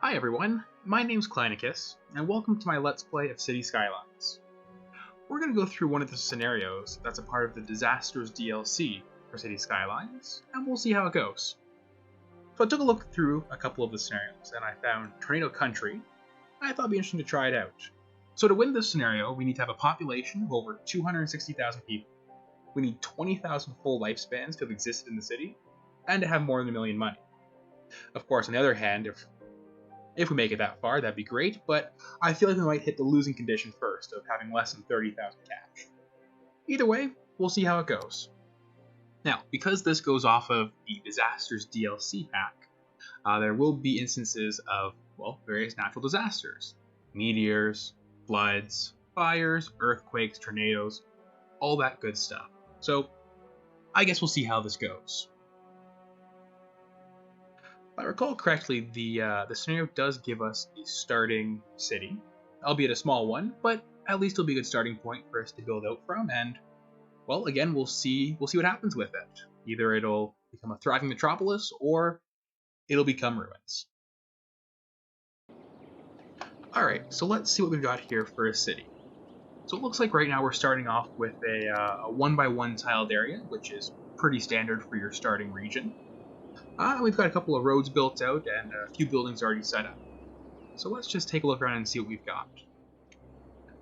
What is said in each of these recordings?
Hi everyone, my name's Kleinicus, and welcome to my Let's Play of City Skylines. We're going to go through one of the scenarios that's a part of the Disasters DLC for City Skylines, and we'll see how it goes. So I took a look through a couple of the scenarios, and I found Tornado Country, and I thought it'd be interesting to try it out. So to win this scenario, we need to have a population of over 260,000 people. We need 20,000 full lifespans to have existed in the city, and to have more than $1 million money. Of course, on the other hand, if we make it that far, that'd be great, but I feel like we might hit the losing condition first of having less than 30,000 cash. Either way, we'll see how it goes. Now, because this goes off of the Disasters DLC pack, there will be instances of, well, various natural disasters. Meteors, floods, fires, earthquakes, tornadoes, all that good stuff. So, I guess we'll see how this goes. If I recall correctly, the scenario does give us a starting city, albeit a small one, but at least it'll be a good starting point for us to build out from, and, well, again, we'll see what happens with it. Either it'll become a thriving metropolis, or it'll become ruins. Alright, so let's see what we've got here for a city. So it looks like right now we're starting off with a 1x1 tiled area, which is pretty standard for your starting region. We've got a couple of roads built out and a few buildings already set up. So let's just take a look around and see what we've got.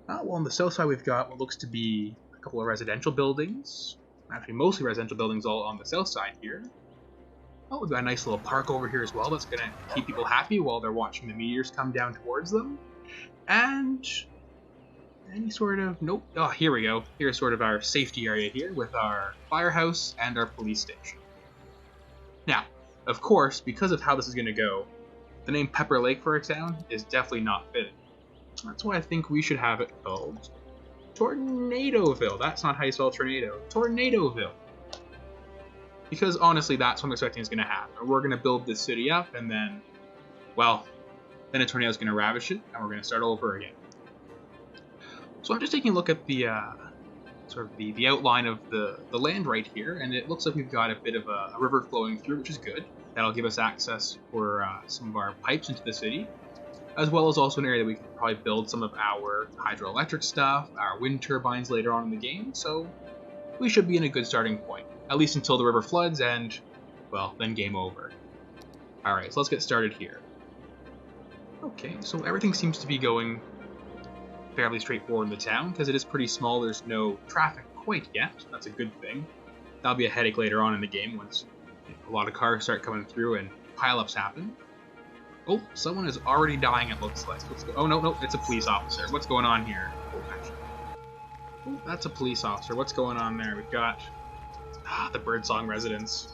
Well, on the south side we've got what looks to be a couple of residential buildings. Actually, mostly residential buildings all on the south side here. Oh, we've got a nice little park over here as well that's going to keep people happy while they're watching the meteors come down towards them. And any sort of... nope. Oh, here we go. Here's sort of our safety area here with our firehouse and our police station. Now, of course, because of how this is going to go, the name Pepper Lake for a town is definitely not fitting. That's why I think we should have it called Tornadoville. That's not how you spell tornado. Tornadoville. Because honestly, that's what I'm expecting is going to happen. We're going to build this city up, and then, well, then a tornado is going to ravish it, and we're going to start all over again. So I'm just taking a look at the the outline of the land right here, and it looks like we've got a bit of a river flowing through, which is good. That'll give us access for some of our pipes into the city, as well as also an area that we can probably build some of our hydroelectric stuff, our wind turbines later on in the game, so we should be in a good starting point, at least until the river floods and, well, then game over. Alright, so let's get started here. Okay, so everything seems to be going fairly straightforward in the town, because it is pretty small. There's no traffic quite yet. That's a good thing. That'll be a headache later on in the game once a lot of cars start coming through and pileups happen. Oh, someone is already dying, it looks like. Oh, no, it's a police officer. What's going on here? Oh, that's a police officer. What's going on there? We've got the Birdsong residents.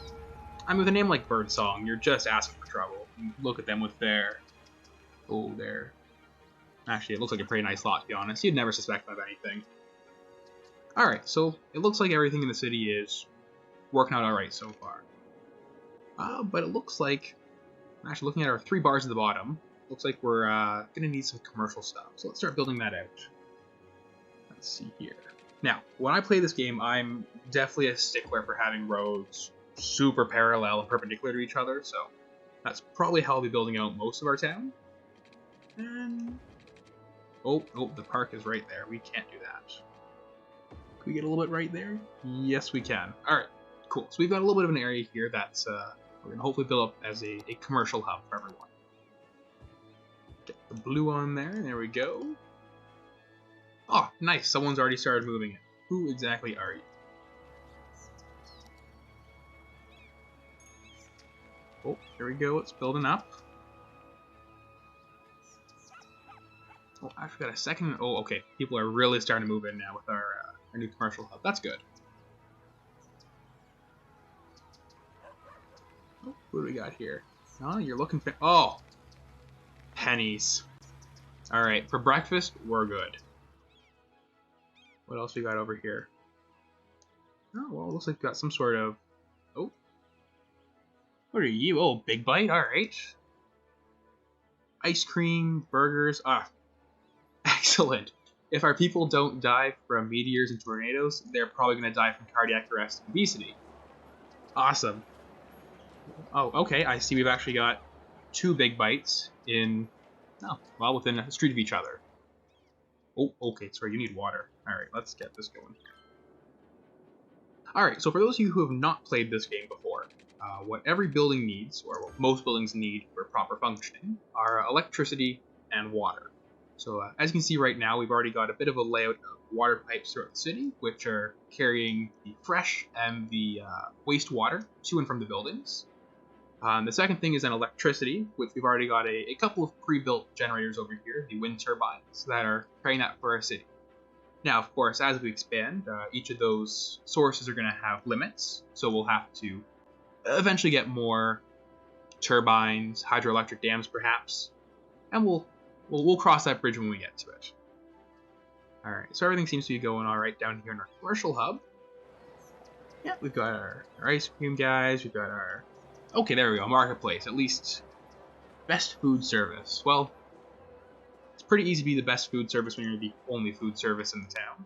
I mean, with a name like Birdsong, you're just asking for trouble. Look at them with their... oh, their... actually, it looks like a pretty nice lot, to be honest. You'd never suspect them of anything. Alright, so it looks like everything in the city is working out alright so far. But it looks like, actually looking at our 3 bars at the bottom, looks like we're going to need some commercial stuff. So let's start building that out. Let's see here. Now, when I play this game, I'm definitely a stickler for having roads super parallel and perpendicular to each other, so that's probably how I'll be building out most of our town. And... oh, the park is right there. We can't do that. Can we get a little bit right there? Yes, we can. Alright, cool. So we've got a little bit of an area here that's we're going to hopefully build up as a commercial hub for everyone. Get the blue on there. There we go. Oh, nice. Someone's already started moving it. Who exactly are you? Oh, here we go. It's building up. Oh, I forgot a second. Oh, okay. People are really starting to move in now with our new commercial hub. That's good. Oh, what do we got here? Oh, you're looking for... oh! Pennies. Alright, for breakfast, we're good. What else we got over here? Oh, well, it looks like we got some sort of... oh. What are you? Oh, Big Bite? Alright. Ice cream, burgers. Excellent. If our people don't die from meteors and tornadoes, they're probably going to die from cardiac arrest and obesity. Awesome. Oh, okay, I see we've actually got 2 Big Bites in, oh, well, within a street of each other. Oh, okay, sorry, you need water. Alright, let's get this going. Alright, so for those of you who have not played this game before, what every building needs, or what most buildings need for proper functioning, are electricity and water. So as you can see right now, we've already got a bit of a layout of water pipes throughout the city, which are carrying the fresh and the wastewater to and from the buildings. The second thing is an electricity, which we've already got a couple of pre-built generators over here, the wind turbines, that are carrying that for our city. Now, of course, as we expand, each of those sources are going to have limits, so we'll have to eventually get more turbines, hydroelectric dams perhaps, and we'll cross that bridge when we get to it. Alright, so everything seems to be going alright down here in our commercial hub. Yeah, we've got our ice cream guys, we've got our... Okay, there we go, marketplace, at least best food service. Well, it's pretty easy to be the best food service when you're the only food service in the town.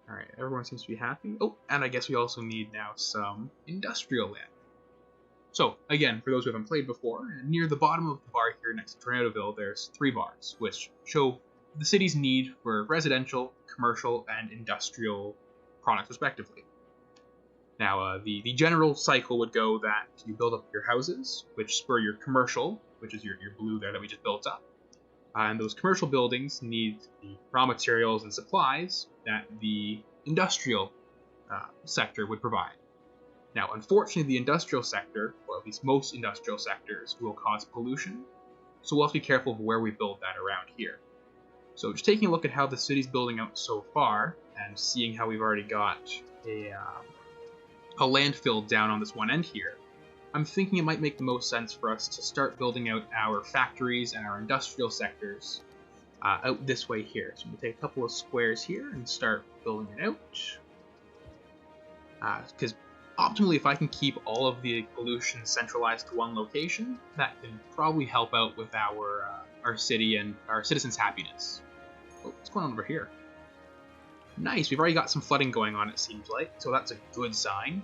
Alright, everyone seems to be happy. Oh, and I guess we also need now some industrial land. So, again, for those who haven't played before, near the bottom of the bar here next to Tornadoville, there's 3 bars, which show the city's need for residential, commercial, and industrial products, respectively. Now, the general cycle would go that you build up your houses, which spur your commercial, which is your blue there that we just built up. And those commercial buildings need the raw materials and supplies that the industrial sector would provide. Now, unfortunately, the industrial sector, or at least most industrial sectors, will cause pollution, so we'll have to be careful of where we build that around here. So just taking a look at how the city's building out so far, and seeing how we've already got a landfill down on this one end here, I'm thinking it might make the most sense for us to start building out our factories and our industrial sectors out this way here. So we'll take a couple of squares here and start building it out. Because optimally, if I can keep all of the pollution centralized to one location, that can probably help out with our city and our citizens' happiness. Oh, what's going on over here? Nice, we've already got some flooding going on, it seems like, so that's a good sign.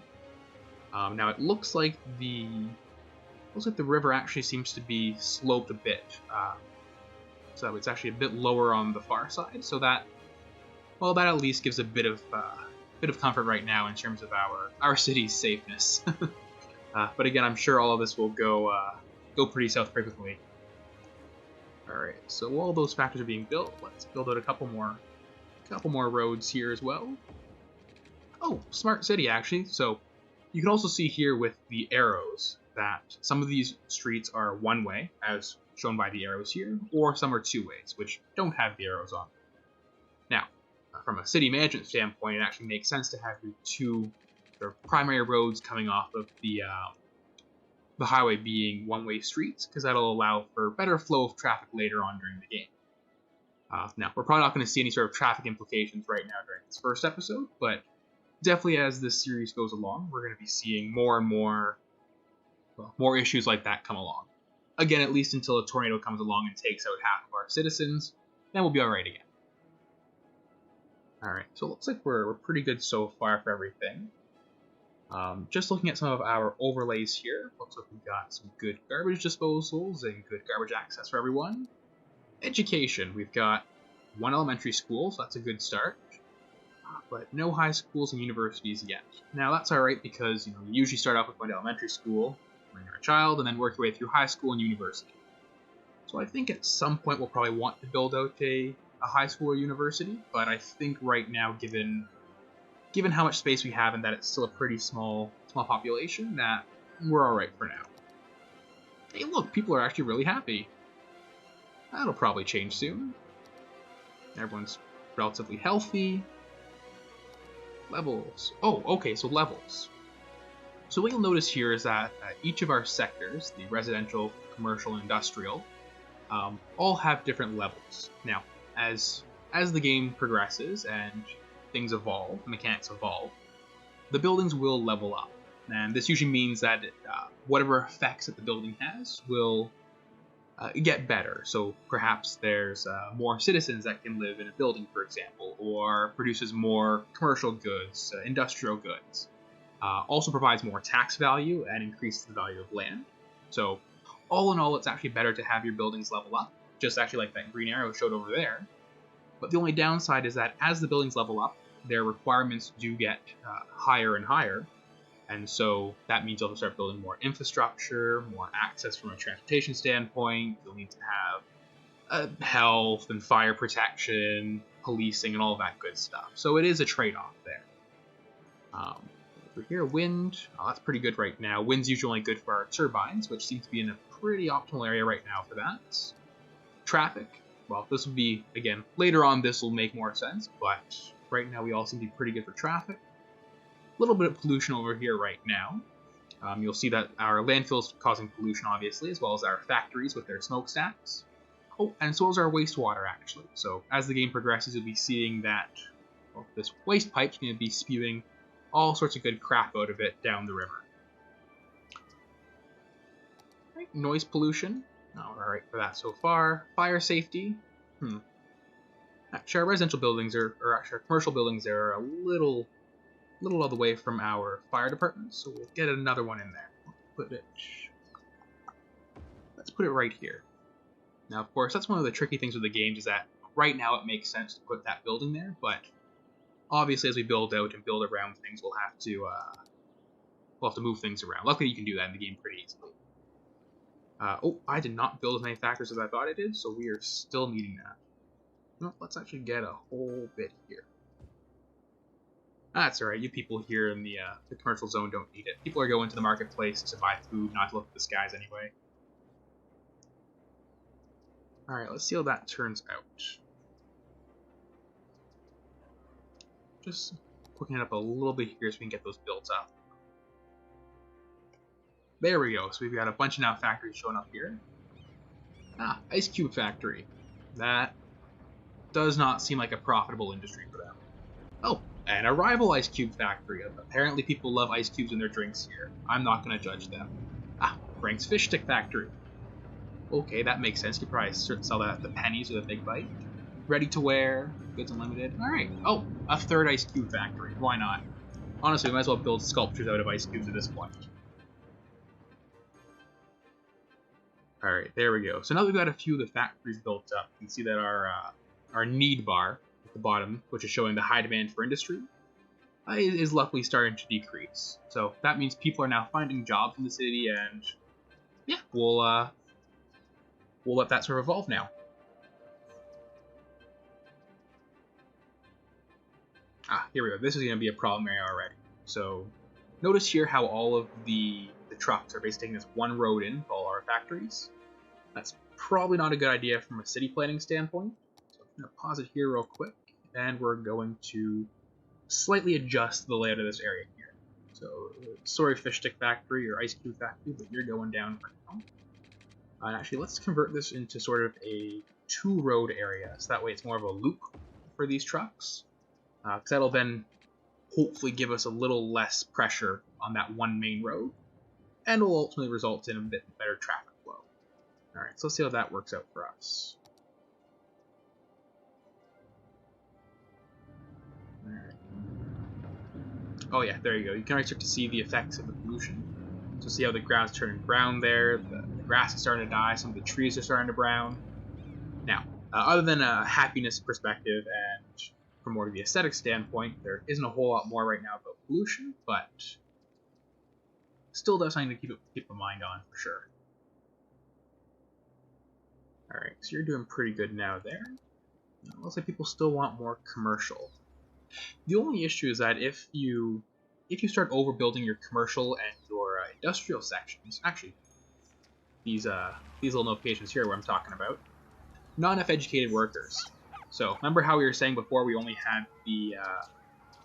Now it looks like the river actually seems to be sloped a bit, so it's actually a bit lower on the far side. So that at least gives a bit of comfort right now in terms of our city's safeness. But again, I'm sure all of this will go pretty south pretty quickly. All right, so while those factories are being built, let's build out a couple more roads here as well. Oh, smart city actually. So you can also see here with the arrows that some of these streets are one way, as shown by the arrows here, or some are 2 ways, which don't have the arrows on. Now, from a city management standpoint, it actually makes sense to have your 2 primary roads coming off of the highway being one-way streets, because that'll allow for better flow of traffic later on during the game. Now, we're probably not going to see any sort of traffic implications right now during this first episode, but definitely as this series goes along, we're going to be seeing more and more issues like that come along. Again, at least until a tornado comes along and takes out half of our citizens, then we'll be alright again. Alright, so it looks like we're pretty good so far for everything. Just looking at some of our overlays here, looks like we've got some good garbage disposals and good garbage access for everyone. Education, we've got 1 elementary school, so that's a good start. But no high schools and universities yet. Now that's alright because you usually start off with going to elementary school when you're a child and then work your way through high school and university. So I think at some point we'll probably want to build out a high school or university, but I think right now, given how much space we have and that it's still a pretty small population, that we're alright for now. Hey look, people are actually really happy. That'll probably change soon. Everyone's relatively healthy. Levels. Oh, okay, so levels. So what you'll notice here is that each of our sectors, the residential, commercial, and industrial, all have different levels. Now, as the game progresses and things evolve, mechanics evolve, the buildings will level up. And this usually means that whatever effects that the building has will get better. So perhaps there's more citizens that can live in a building, for example, or produces more commercial goods, industrial goods. Also provides more tax value and increases the value of land. So All in all, it's actually better to have your buildings level up, just actually like that green arrow showed over there. But the only downside is that as the buildings level up, their requirements do get higher and higher, and so that means you'll have to start building more infrastructure, more access from a transportation standpoint. You'll need to have health and fire protection, policing, and all that good stuff. So it is a trade-off there. Over here, wind. Oh, that's pretty good right now. Wind's usually only good for our turbines, which seems to be in a pretty optimal area right now for that. Traffic. Well, this will be, again, later on this will make more sense, but right now we all seem to be pretty good for traffic. A little bit of pollution over here right now. You'll see that our landfill's causing pollution, obviously, as well as our factories with their smokestacks. Oh, and so is our wastewater, actually. So as the game progresses, you'll be seeing that this waste pipe's going to be spewing all sorts of good crap out of it down the river. Right, noise pollution. Alright for that so far. Fire safety. Actually, our residential buildings or actually our commercial buildings are a little out of the way from our fire department, so we'll get another one in there. Let's put it right here. Now, of course, that's one of the tricky things with the games is that right now it makes sense to put that building there, but obviously as we build out and build around things, we'll have to move things around. Luckily, you can do that in the game pretty easily. Oh, I did not build as many factors as I thought I did, so we are still needing that. No, let's actually get a whole bit here. That's alright, you people here in the commercial zone don't need it. People are going to the marketplace to buy food, not to look at the skies anyway. Alright, let's see how that turns out. Just cooking it up a little bit here so we can get those built up. There we go, so we've got a bunch of now factories showing up here. Ah, Ice Cube Factory. That does not seem like a profitable industry for them. Oh, and a rival Ice Cube Factory. Apparently people love ice cubes in their drinks here. I'm not going to judge them. Ah, Frank's Fish Stick Factory. Okay, that makes sense. You probably sell that at the pennies with a big bite. Ready to wear, goods unlimited. Alright. Oh, a third Ice Cube Factory. Why not? Honestly, we might as well build sculptures out of ice cubes at this point. Alright, there we go. So now that we've got a few of the factories built up, you can see that our need bar at the bottom, which is showing the high demand for industry, is luckily starting to decrease. So that means people are now finding jobs in the city, and yeah, we'll let that sort of evolve now. Ah, here we go. This is going to be a problem area already. So notice here how all of the trucks are basically taking this one road in to all our factories. That's probably not a good idea from a city planning standpoint. So I'm going to pause it here real quick, and we're going to slightly adjust the layout of this area here. So, sorry Fish Stick Factory or Ice Cube Factory, but you're going down for now. And actually, let's convert this into sort of a two-road area, so that way it's more of a loop for these trucks. Because that'll then hopefully give us a little less pressure on that one main road, and will ultimately result in a bit better traffic flow. Alright, so let's see how that works out for us. Alright. Oh yeah, there you go. You can already start to see the effects of the pollution. So see how the ground's turning brown there, the grass is starting to die, some of the trees are starting to brown. Now, other than a happiness perspective and from more of the aesthetic standpoint, there isn't a whole lot more right now about pollution, but still does something to keep in mind on for sure. Alright, so you're doing pretty good now there. It looks like people still want more commercial. The only issue is that if you start overbuilding your commercial and your industrial sections, actually, these little notifications here where I'm talking about, not enough educated workers. So remember how we were saying before we only had the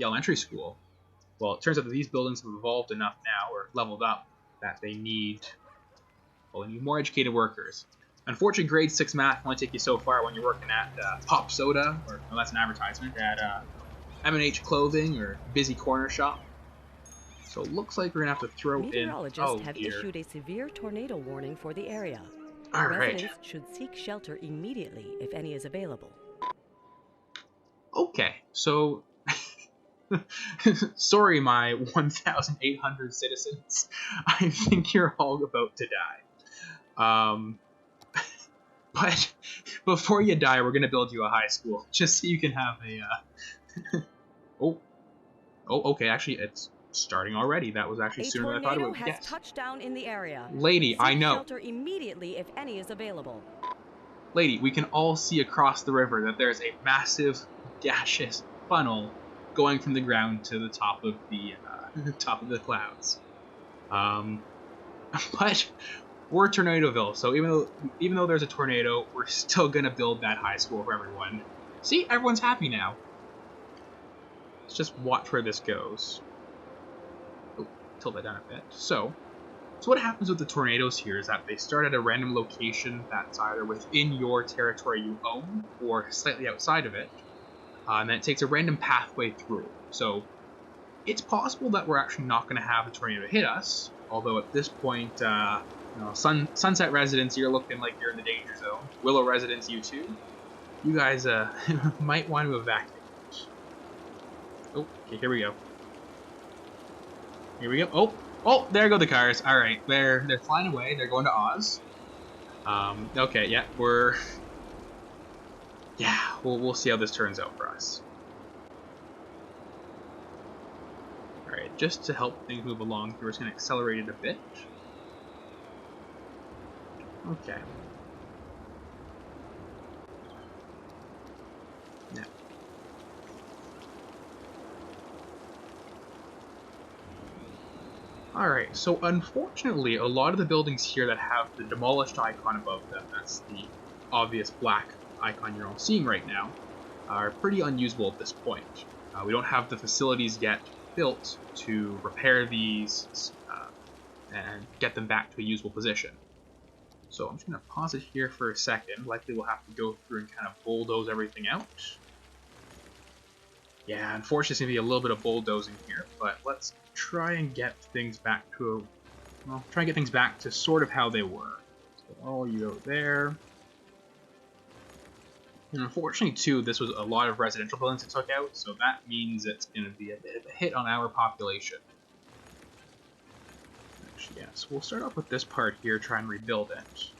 elementary school? Well, it turns out that these buildings have evolved enough now, or leveled up, that they need more educated workers. Unfortunately, grade 6 math can only take you so far when you're working at Pop Soda, or no, that's an advertisement, at M&H Clothing or Busy Corner Shop. So it looks like we're going to have to throw in... Meteorologists have issued a severe tornado warning for the area. All right. Residents should seek shelter immediately if any is available. Okay, so... Sorry, my 1,800 citizens. I think you're all about to die. Um, but before you die, we're gonna build you a high school just so you can have a. Oh, okay. Actually, it's starting already. That was actually A sooner than I thought it tornado would. has Yes, touched down in the area. lady, I Seek know. shelter immediately if any is available. Lady, we can all see across the river that there's a massive gaseous funnel going from the ground to the top of the top of the clouds. But we're Tornadoville, so even though there's a tornado, we're still gonna build that high school for everyone. See, everyone's happy now. Let's just watch where this goes. Oh, tilt that down a bit. So what happens with the tornadoes here is that they start at a random location that's either within your territory you own or slightly outside of it, and then it takes a random pathway through. So it's possible that we're actually not going to have a tornado hit us, although at this point, Sunset residents, you're looking like you're in the danger zone. Willow residents, you too. You guys might want to evacuate. Oh, okay, here we go. Here we go. Oh, there go the cars. All right, they're flying away. They're going to Oz. Okay, yeah, we'll see how this turns out for us. All right, just to help things move along, we're just going to accelerate it a bit. Okay. Now. Alright, so unfortunately, a lot of the buildings here that have the demolished icon above them, that's the obvious black icon you're all seeing right now, are pretty unusable at this point. We don't have the facilities yet built to repair these and get them back to a usable position. So I'm just going to pause it here for a second. Likely we'll have to go through and kind of bulldoze everything out. Yeah, unfortunately it's going to be a little bit of bulldozing here, but let's try and get things back to sort of how they were. So you go there. And unfortunately, too, this was a lot of residential buildings it took out, so that means it's going to be a bit of a hit on our population. Actually, yeah, so we'll start off with this part here, try and rebuild it.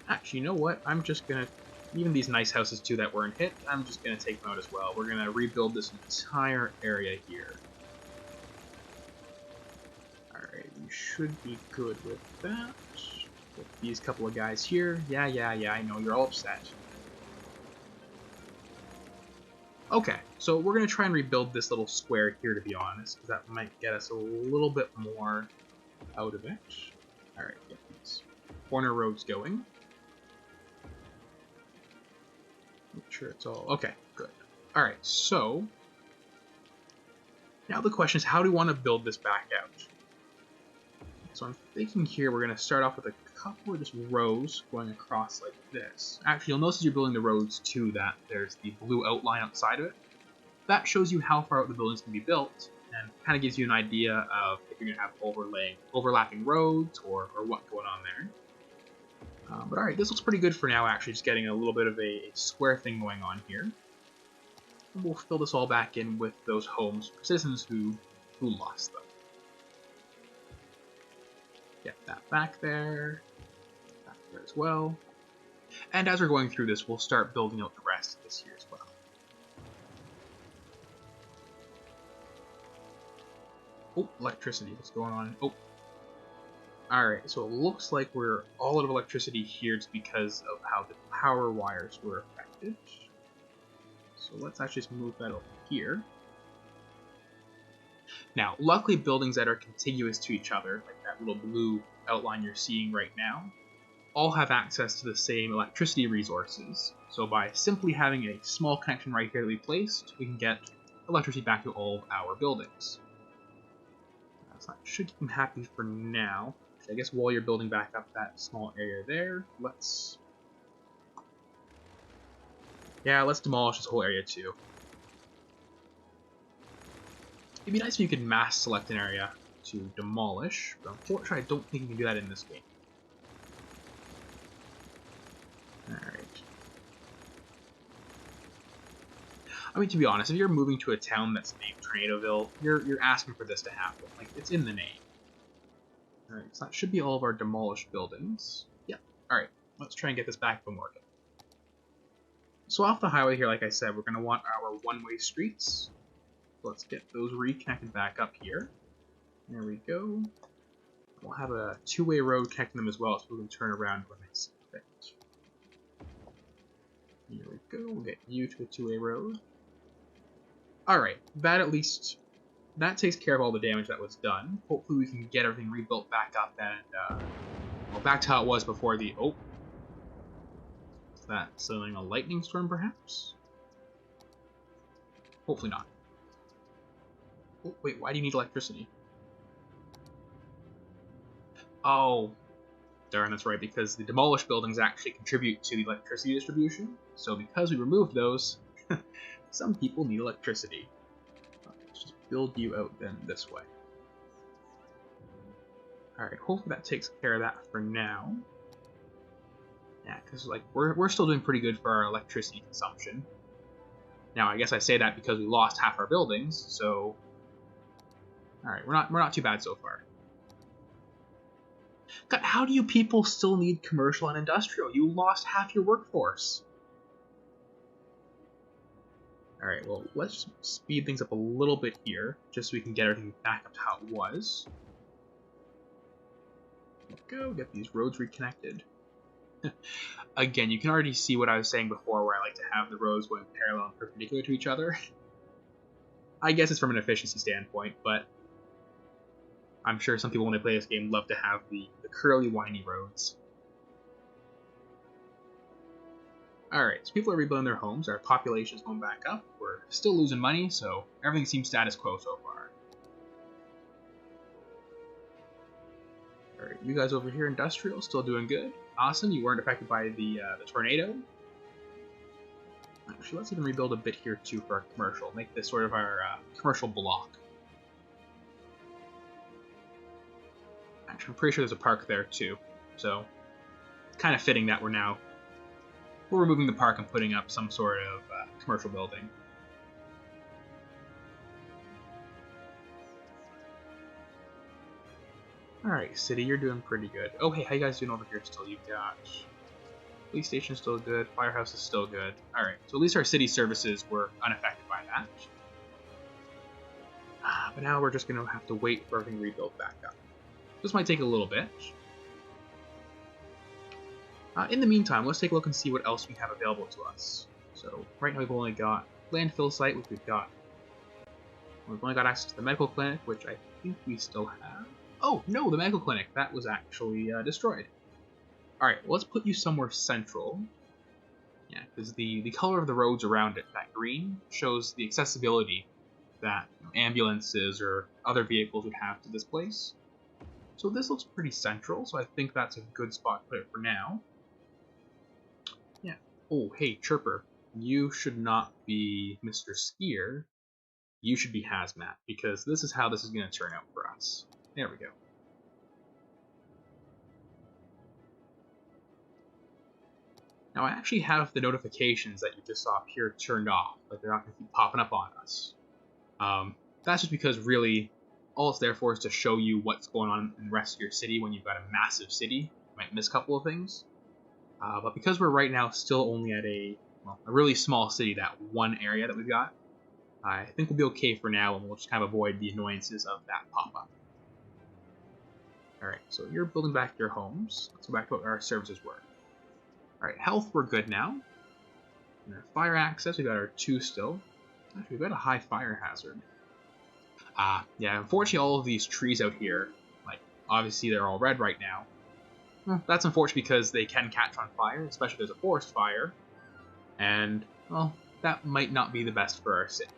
Actually, you know what? I'm just going to, even these nice houses, too, that weren't hit, I'm just going to take them out as well. We're going to rebuild this entire area here. Alright, you should be good with that. With these couple of guys here. Yeah, I know, you're all upset. Okay, so we're going to try and rebuild this little square here, to be honest, because that might get us a little bit more out of it. Alright, get these corner roads going. Make sure it's all... Okay, good. Alright, so... now the question is, how do we want to build this back out? So I'm thinking here we're going to start off with a couple of just rows going across like this. Actually, you'll notice as you're building the roads too that there's the blue outline outside of it. That shows you how far out the buildings can be built and kind of gives you an idea of if you're going to have overlapping roads or what's going on there. But alright, this looks pretty good for now actually, just getting a little bit of a square thing going on here. And we'll fill this all back in with those homes for citizens who lost them. Get that back there as well. And as we're going through this, we'll start building out the rest of this here as well. Oh, electricity, what's going on? Oh. Alright, so it looks like we're all out of electricity here just because of how the power wires were affected. So let's actually just move that over here. Now, luckily buildings that are contiguous to each other, like that little blue outline you're seeing right now, all have access to the same electricity resources. So by simply having a small connection right here that we placed, we can get electricity back to all of our buildings. So that should keep them happy for now. I guess while you're building back up that small area there, let's demolish this whole area too. It'd be nice if you could mass select an area to demolish, but unfortunately I don't think you can do that in this game. Alright. I mean, to be honest, if you're moving to a town that's named Tornadoville, you're asking for this to happen. Like, it's in the name. Alright, so that should be all of our demolished buildings. Yep. Alright, let's try and get this back up and working. So off the highway here, like I said, we're going to want our one-way streets. Let's get those reconnected back up here. There we go. We'll have a two-way road connecting them as well, so we can turn around when they see fit. Here we go. We'll get you to a two-way road. Alright, that takes care of all the damage that was done. Hopefully we can get everything rebuilt back up and, well, back to how it was before the... Oh. Is that sending a lightning storm, perhaps? Hopefully not. Oh, wait, why do you need electricity? Oh, darn, that's right, because the demolished buildings actually contribute to the electricity distribution. So because we removed those, some people need electricity. Let's just build you out then this way. Alright, hopefully that takes care of that for now. Yeah, because like we're still doing pretty good for our electricity consumption. Now, I guess I say that because we lost half our buildings, so alright, we're not too bad so far. God, how do you people still need commercial and industrial? You lost half your workforce. Alright, well, let's speed things up a little bit here, just so we can get everything back up to how it was. There we go, get these roads reconnected. Again, you can already see what I was saying before, where I like to have the roads going parallel and perpendicular to each other. I guess it's from an efficiency standpoint, but I'm sure some people when they play this game love to have the curly, windy roads. Alright, so people are rebuilding their homes, our population is going back up, we're still losing money, so everything seems status quo so far. Alright, you guys over here, industrial, still doing good. Awesome, you weren't affected by the tornado. Actually, let's even rebuild a bit here too for our commercial, make this sort of our commercial block. Actually, I'm pretty sure there's a park there too, so it's kind of fitting that we're removing the park and putting up some sort of commercial building. Alright, city, you're doing pretty good. Oh, hey, how you guys doing over here still? You've got police station still good, firehouse is still good. Alright, so at least our city services were unaffected by that. But now we're just going to have to wait for everything rebuilt back up. This might take a little bit. In the meantime, let's take a look and see what else we have available to us. So, right now we've only got landfill site, which we've only got access to the medical clinic, which I think we still have. Oh, no, the medical clinic. That was actually destroyed. Alright, well, let's put you somewhere central. Yeah, because the color of the roads around it, that green, shows the accessibility that ambulances or other vehicles would have to this place. So this looks pretty central, so I think that's a good spot to put it for now. Yeah. Oh, hey, Chirper. You should not be Mr. Skier. You should be Hazmat, because this is how this is going to turn out for us. There we go. Now I actually have the notifications that you just saw up here turned off, like they're not going to keep popping up on us. That's just because really all it's there for is to show you what's going on in the rest of your city when you've got a massive city. You might miss a couple of things. But because we're right now still only at a really small city, that one area that we've got, I think we'll be okay for now, and we'll just kind of avoid the annoyances of that pop-up. Alright, so you're building back your homes. Let's go back to what our services were. Alright, health, we're good now. And our fire access, we got our 2 still. Actually, we've got a high fire hazard. Yeah, unfortunately all of these trees out here, like, obviously they're all red right now. Well, that's unfortunate because they can catch on fire, especially if there's a forest fire. And, well, that might not be the best for our city.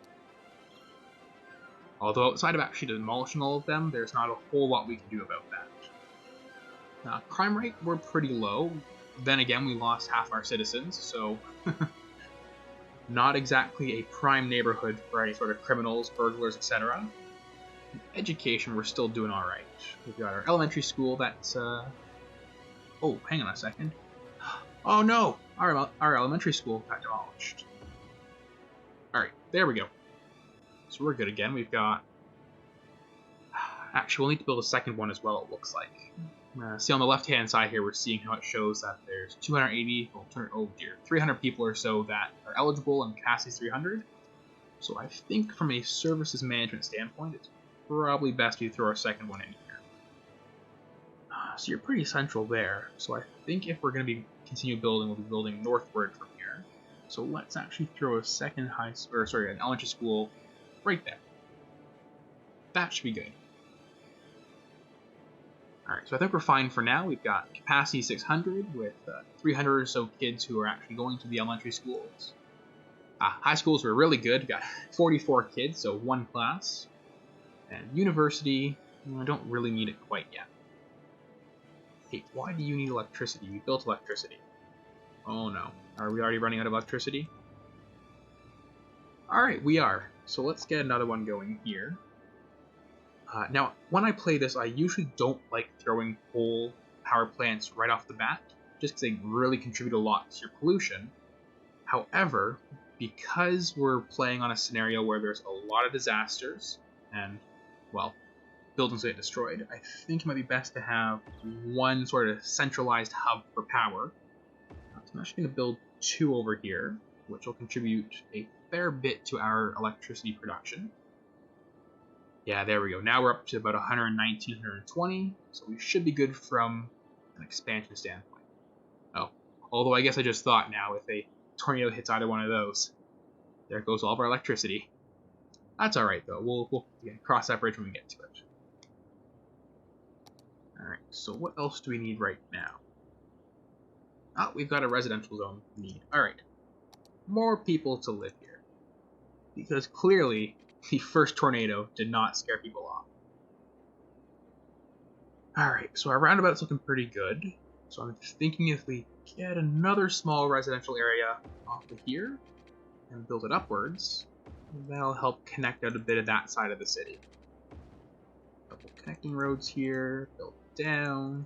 Although outside of actually demolishing all of them, there's not a whole lot we can do about that. Crime rate, we're pretty low. Then again, we lost half our citizens, so not exactly a prime neighborhood for any sort of criminals, burglars, etc. Education, we're still doing alright. We've got our elementary school that's, Oh, hang on a second. Oh no! Our elementary school got demolished. Alright, there we go. So we're good again. We've got... Actually, we'll need to build a second one as well, it looks like. See on the left-hand side here, we're seeing how it shows that there's 280, oh dear, 300 people or so that are eligible, and Cassie's 300. So I think from a services management standpoint, it's probably best we throw our second one in here. So you're pretty central there. So I think if we're going to be continue building, we'll be building northward from here. So let's actually throw a second an elementary school right there. That should be good. Alright, so I think we're fine for now. We've got capacity 600 with 300 or so kids who are actually going to the elementary schools. High schools were really good. We've got 44 kids, so one class. And university, I don't really need it quite yet. Hey, why do you need electricity? We built electricity. Oh no. Are we already running out of electricity? Alright, we are. So let's get another one going here. Now, when I play this, I usually don't like throwing coal power plants right off the bat, just because they really contribute a lot to your pollution. However, because we're playing on a scenario where there's a lot of disasters, and, well, buildings get destroyed, I think it might be best to have one sort of centralized hub for power. So I'm actually going to build 2 over here, which will contribute a fair bit to our electricity production. Yeah, there we go. Now we're up to about 119, 120, so we should be good from an expansion standpoint. Oh, although I guess I just thought now, if a tornado hits either one of those, there goes all of our electricity. That's alright, though. We'll cross that bridge when we get to it. Alright, so what else do we need right now? Oh, we've got a residential zone need. Alright, more people to live here. Because clearly, the first tornado did not scare people off. Alright, so our roundabout's looking pretty good. So I'm thinking if we get another small residential area off of here and build it upwards, that'll help connect out a bit of that side of the city. Couple connecting roads here, build down.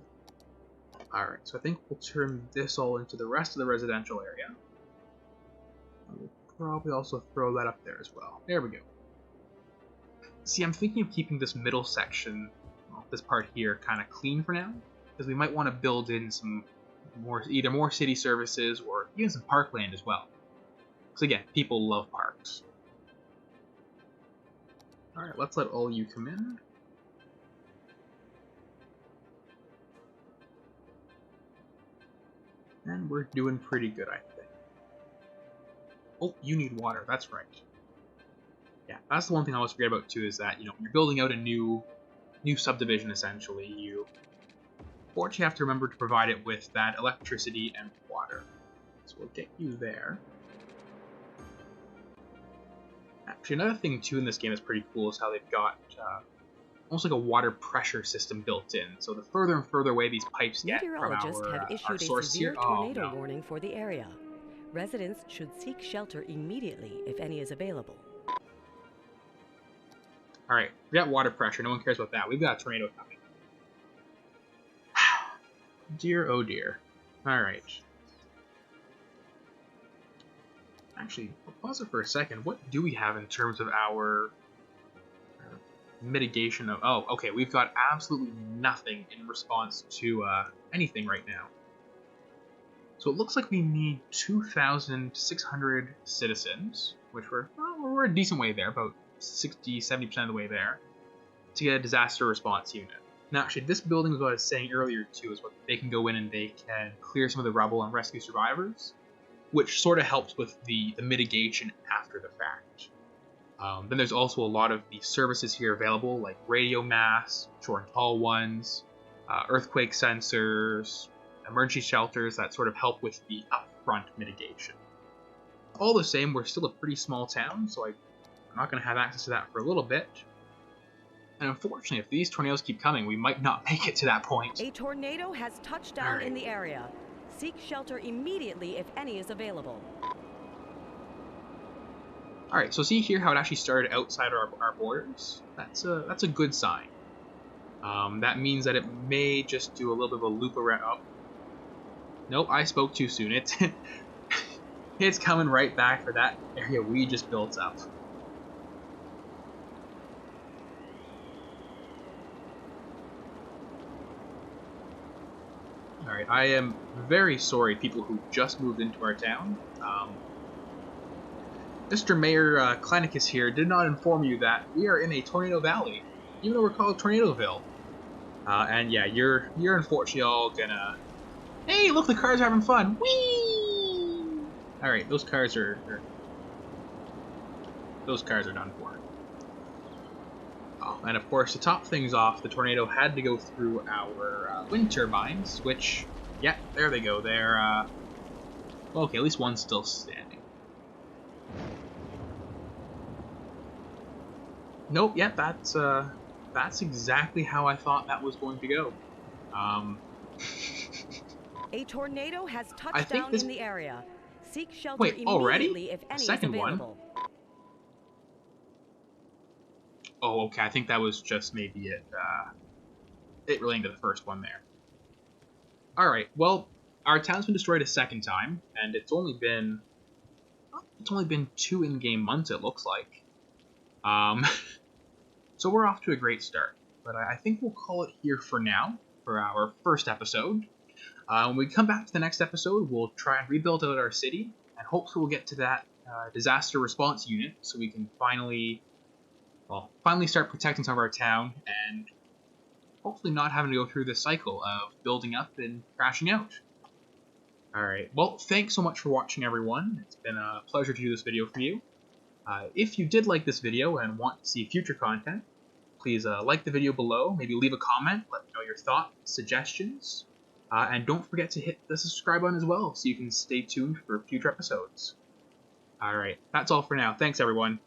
Alright, so I think we'll turn this all into the rest of the residential area. We'll probably also throw that up there as well. There we go. See, I'm thinking of keeping this middle section, well, this part here, kind of clean for now, because we might want to build in some either more city services or even some parkland as well. Because again, people love parks. Alright, let's let all you come in. And we're doing pretty good, I think. Oh, you need water, that's right. Yeah, that's the one thing I always forget about too, is that, you know, when you're building out a new subdivision, essentially, you fortunately have to remember to provide it with that electricity and water. So we'll get you there. Actually, another thing too in this game that's pretty cool is how they've got almost like a water pressure system built in. So the further and further away these pipes get from Meteorologists have our issued a source severe here, tornado warning for the area. Residents should seek shelter immediately if any is available. Alright, we got water pressure. No one cares about that. We've got a tornado coming. Dear, oh dear. Alright. Actually, I'll pause it for a second. What do we have in terms of our mitigation of... Oh, okay, we've got absolutely nothing in response to anything right now. So it looks like we need 2,600 citizens, which we're a decent way there, about 60-70% of the way there, to get a disaster response unit. Now, actually, this building is what I was saying earlier, too, is what they can go in and they can clear some of the rubble and rescue survivors, which sort of helps with the mitigation after the fact. Then there's also a lot of the services here available, like radio masts, short and tall ones, earthquake sensors, emergency shelters that sort of help with the upfront mitigation. All the same, we're still a pretty small town, so I'm not going to have access to that for a little bit. And unfortunately, if these tornadoes keep coming, we might not make it to that point. A tornado has touched down in the area. Seek shelter immediately if any is available. Alright, so see here how it actually started outside our borders? That's a good sign. That means that it may just do a little bit of a loop around. Oh. Nope, I spoke too soon. It's coming right back for that area we just built up. Alright, I am very sorry, people who just moved into our town. Mr. Mayor Klenicus here did not inform you that we are in a tornado valley, even though we're called Tornadoville. And yeah, you're unfortunately all gonna. Hey, look, the cars are having fun. Whee! All right, those cars are done for. Oh, and of course, to top things off, the tornado had to go through our wind turbines, which, yeah, there they go. They're well, okay, at least one's still standing. Nope, yeah, that's exactly how I thought that was going to go. A tornado has I touched think down this. in the area. Seek shelter Wait, already? immediately if A any is second one? available. Oh, okay. I think that was just maybe it relating to the first one there. All right. Well, our town's been destroyed a second time, and it's only been 2 in-game months. It looks like. So we're off to a great start. But I think we'll call it here for now for our first episode. When we come back to the next episode, we'll try and rebuild out our city, and hopefully we'll get to that disaster response unit so we can finally start protecting some of our town and hopefully not having to go through this cycle of building up and crashing out. Alright, well, thanks so much for watching, everyone. It's been a pleasure to do this video for you. If you did like this video and want to see future content, please like the video below, maybe leave a comment, let me know your thoughts, suggestions, and don't forget to hit the subscribe button as well so you can stay tuned for future episodes. Alright, that's all for now. Thanks, everyone.